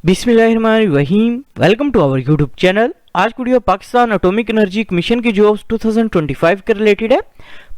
बिस्मिल्लाहिर्रहमानिर्रहीम। Welcome to our YouTube channel. आज की video Pakistan atomic energy commission की जॉब्स 2025 के रिलेटेड है।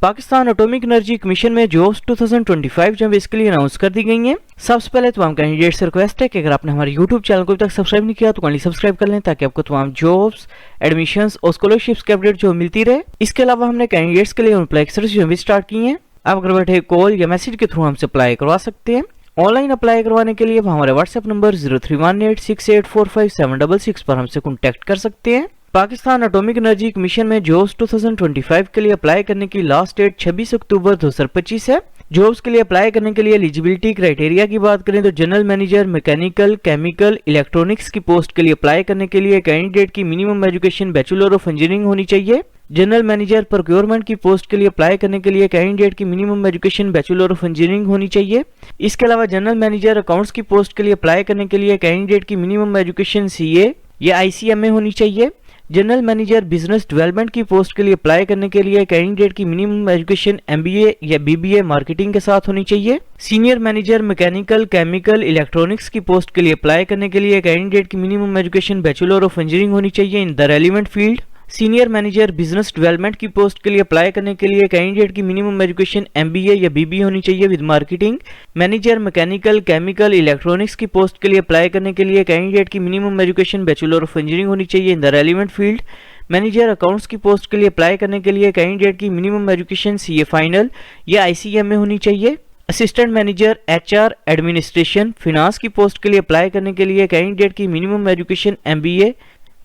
पाकिस्तान एटॉमिक एनर्जी कमीशन में जॉब्स 2025 जब इसके लिए अनाउंस कर दी गई हैं। सबसे पहले तमाम कैंडिडेट से रिक्वेस्ट है कि अगर आपने हमारे यूट्यूब चैनल को अभी तक सब्सक्राइब नहीं किया तो काइंडली सब्सक्राइब कर लें ताकि आपको तमाम जॉब्स, एडमिशंस और स्कॉलरशिप्स के अपडेट जो मिलती रहे। इसके अलावा हमने कैंडिडेट्स के लिए अप्लाई सर्विस भी स्टार्ट की है। आप घर बैठे कॉल या मैसेज के थ्रू हमसे अप्लाई करवा सकते हैं। ऑनलाइन अप्लाई करवाने के लिए हमारे व्हाट्सएप नंबर 031868457666 पर हमसे कॉन्टैक्ट कर सकते हैं। पाकिस्तान एटॉमिक एनर्जी कमीशन में जॉब्स 2025 के लिए अप्लाई करने की लास्ट डेट 26 अक्टूबर 2025 है। जॉब्स के लिए अप्लाई करने के लिए एलिजिबिलिटी क्राइटेरिया की बात करें तो general manager, mechanical, chemical, electronics की पोस्ट के लिए अप्लाई करने के लिए कैंडिडेट की minimum education bachelor of engineering होनी चाहिए। जनरल मैनेजर प्रोक्योरमेंट की पोस्ट के लिए अप्लाई करने के लिए कैंडिडेट की minimum education bachelor of engineering होनी चाहिए। इसके अलावा जनरल मैनेजर अकाउंट्स की पोस्ट के लिए अप्लाई करने के लिए कैंडिडेट की मिनिमम एजुकेशन सीए या ICMA होनी चाहिए। जनरल मैनेजर बिजनेस डेवलपमेंट की पोस्ट के लिए अप्लाई करने के लिए कैंडिडेट की मिनिमम एजुकेशन MBA या BBA मार्केटिंग के साथ होनी चाहिए। Senior manager mechanical, chemical, electronics की पोस्ट के लिए अप्लाई करने के लिए कैंडिडेट की minimum education bachelor of engineering होनी चाहिए in the relevant field. Senior manager business development की पोस्ट के लिए अप्लाई करने के लिए कैंडिडेट की मिनिमम एजुकेशन MBA या BBA होनी चाहिए with marketing. Manager mechanical, chemical, electronics की पोस्ट के लिए अप्लाई करने के लिए कैंडिडेट की minimum education bachelor of engineering होनी चाहिए in the relevant field. Manager accounts की पोस्ट के लिए अप्लाई करने के लिए कैंडिडेट की मिनिमम एजुकेशन CA फाइनल या ICMA होनी चाहिए। Assistant manager HR administration finance की पोस्ट के लिए अप्लाई करने के लिए कैंडिडेट की मिनिमम एजुकेशन MBA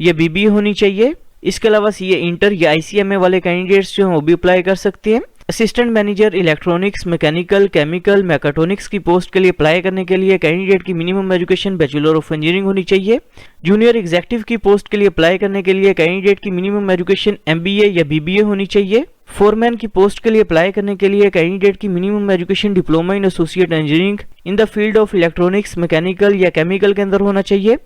या BBA होनी चाहिए। इसके अलावा CA इंटर या ICMA वाले कैंडिडेट्स जो हैं वो भी अप्लाई कर सकते हैं। Assistant manager electronics, mechanical, chemical, mechatronics की पोस्ट के लिए अप्लाई करने के लिए कैंडिडेट की minimum education bachelor of engineering होनी चाहिए। जूनियर एग्जीक्यूटिव की पोस्ट के लिए अप्लाई करने के लिए कैंडिडेट की मिनिमम एजुकेशन MBA या BBA होनी चाहिए। फोरमैन की पोस्ट के लिए अप्लाई करने के लिए कैंडिडेट की minimum education diploma in associate engineering in the field of electronics, mechanical या केमिकल के अंदर होना चाहिए।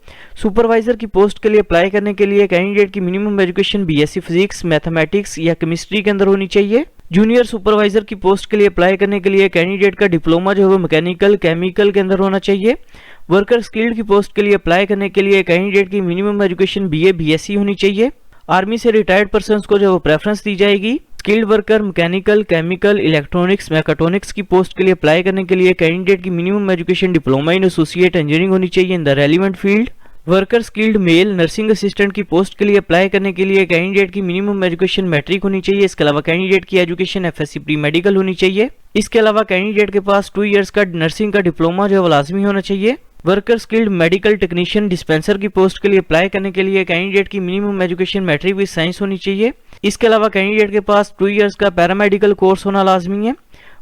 सुपरवाइजर की पोस्ट के लिए अप्लाई करने के लिए कैंडिडेट की minimum education BSc physics, mathematics या केमिस्ट्री के अंदर होनी चाहिए। जूनियर सुपरवाइजर की पोस्ट के लिए अप्लाई करने के लिए कैंडिडेट का डिप्लोमा जो है वो मैकेनिकल, केमिकल के अंदर होना चाहिए। वर्कर स्किल्ड की पोस्ट के लिए अप्लाई करने के लिए कैंडिडेट की मिनिमम एजुकेशन BA BSc होनी चाहिए। आर्मी से रिटायर्ड पर्संस को जो प्रेफरेंस दी जाएगी। Skilled worker mechanical, chemical, electronics, mechatronics की पोस्ट के लिए अप्लाई करने के लिए कैंडिडेट की minimum education diploma in associate engineering होनी चाहिए in the relevant field. Worker skilled male nursing assistant की पोस्ट के लिए अप्लाई करने के लिए कैंडिडेट की मिनिमम एजुकेशन मैट्रिक होनी चाहिए। इसके अलावा कैंडिडेट की एजुकेशन FSc प्री मेडिकल होनी चाहिए। इसके अलावा कैंडिडेट के पास 2 इयर्स का नर्सिंग का डिप्लोमा जो है लाजमी होना चाहिए। Worker skilled medical technician dispenser की पोस्ट के लिए अप्लाई करने के लिए कैंडिडेट की minimum education matric with science होनी चाहिए। इसके अलावा कैंडिडेट के पास 2 इयर्स का पैरामेडिकल कोर्स होना लाजमी है।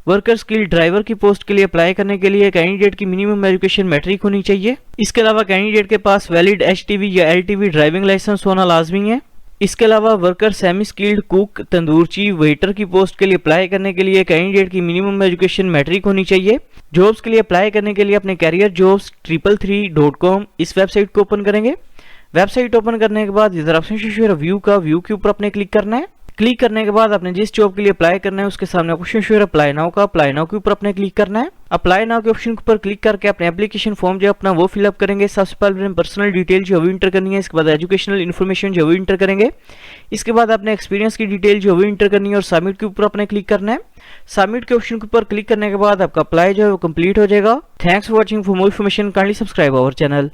वर्कर स्किल्ड ड्राइवर की पोस्ट के लिए अप्लाई करने के लिए कैंडिडेट की मिनिमम एजुकेशन मैट्रिक होनी चाहिए। इसके अलावा कैंडिडेट के पास वैलिड HTV या LTV ड्राइविंग लाइसेंस होना लाजमी है। इसके अलावा वर्कर सेमी स्किल्ड कुक, तंदूरची, वेटर की पोस्ट के लिए अप्लाई करने के लिए कैंडिडेट की मिनिमम एजुकेशन मैट्रिक होनी चाहिए। जॉब्स के लिए अप्लाई करने के लिए अपने कैरियर जॉब्स 333.com इस वेबसाइट को ओपन करेंगे। वेबसाइट ओपन करने के बाद इधर ऑप्शन शो व्यू के ऊपर अपने क्लिक करना है। क्लिक करने के बाद आपने जिस जॉब के लिए अप्लाई करना है उसके सामने ऑप्शन शो अप्लाई नाउ के ऊपर अपने क्लिक करना है। अप्लाई नाउ के ऑप्शन के ऊपर क्लिक करके अपने एप्लीकेशन फॉर्म जो अपना वो फिलअप करेंगे। सबसे पहले पर्सनल डिटेल जो भी इंटर करनी है। इसके बाद एजुकेशनल इन्फॉर्मेशन जो भी इंटर करेंगे। इसके बाद अपने एक्सपीरियंस की डिटेल जो भी इंटर करनी है और सबमिट के ऊपर अपने क्लिक करना है। सबमिट के ऑप्शन के ऊपर क्लिक करने के बाद आपका अप्लाई जो है वो कंप्लीट हो जाएगा। Thanks for watching. For more information kindly subscribe our channel.